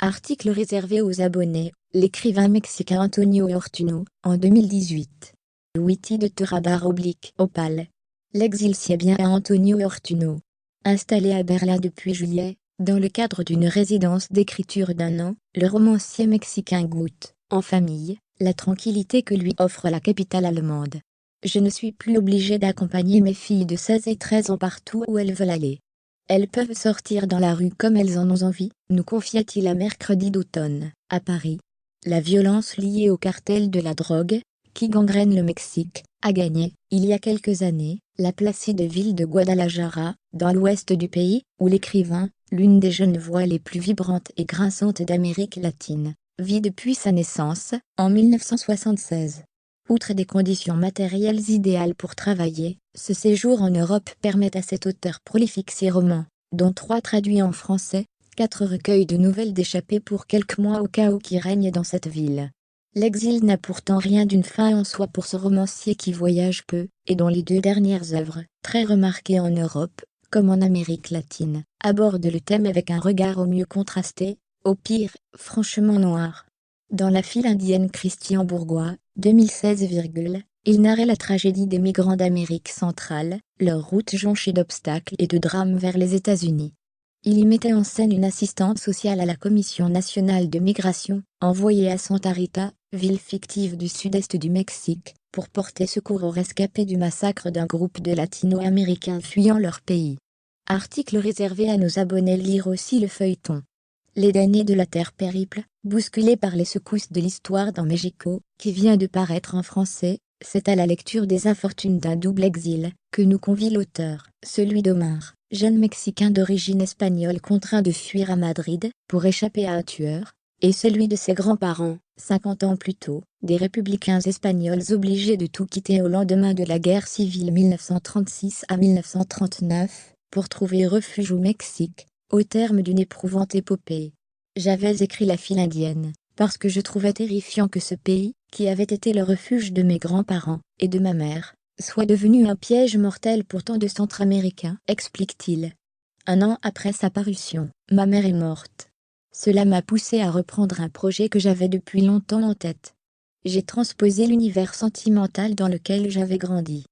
Article réservé aux abonnés, l'écrivain mexicain Antonio Ortuño, en 2018. Wiki de Radar-Opal. L'exil sied bien à Antonio Ortuño. Installé à Berlin depuis juillet, dans le cadre d'une résidence d'écriture d'1 an, le romancier mexicain goûte, en famille, la tranquillité que lui offre la capitale allemande. Je ne suis plus obligé d'accompagner mes filles de 16 et 13 ans partout où elles veulent aller. Elles peuvent sortir dans la rue comme elles en ont envie, nous confia-t-il un mercredi d'automne, à Paris. La violence liée au cartel de la drogue, qui gangrène le Mexique, a gagné, il y a quelques années, la placide ville de Guadalajara, dans l'ouest du pays, où l'écrivain, l'une des jeunes voix les plus vibrantes et grinçantes d'Amérique latine, vit depuis sa naissance, en 1976. Outre des conditions matérielles idéales pour travailler, ce séjour en Europe permet à cet auteur prolifique ses romans, dont 3 traduits en français, 4 recueils de nouvelles d'échapper pour quelques mois au chaos qui règne dans cette ville. L'exil n'a pourtant rien d'une fin en soi pour ce romancier qui voyage peu, et dont les 2 dernières œuvres, très remarquées en Europe, comme en Amérique latine, abordent le thème avec un regard au mieux contrasté, au pire, franchement noir. Dans La file indienne Christian Bourgois, 2016, il narrait la tragédie des migrants d'Amérique centrale, leur route jonchée d'obstacles et de drames vers les États-Unis. Il y mettait en scène une assistante sociale à la Commission nationale de migration, envoyée à Santa Rita, ville fictive du sud-est du Mexique, pour porter secours aux rescapés du massacre d'un groupe de latino-américains fuyant leur pays. Article réservé à nos abonnés. Lire aussi le feuilleton. Les damnés de la Terre périple, bousculés par les secousses de l'histoire dans Mexico, qui vient de paraître en français, c'est à la lecture des infortunes d'un double exil, que nous convie l'auteur, celui d'Omar, jeune Mexicain d'origine espagnole contraint de fuir à Madrid, pour échapper à un tueur, et celui de ses grands-parents, 50 ans plus tôt, des républicains espagnols obligés de tout quitter au lendemain de la guerre civile 1936 à 1939, pour trouver refuge au Mexique, au terme d'une éprouvante épopée. J'avais écrit La file indienne, parce que je trouvais terrifiant que ce pays, qui avait été le refuge de mes grands-parents, et de ma mère, soit devenu un piège mortel pour tant de Centra-Américains, explique-t-il. 1 an après sa parution, ma mère est morte. Cela m'a poussé à reprendre un projet que j'avais depuis longtemps en tête. J'ai transposé l'univers sentimental dans lequel j'avais grandi.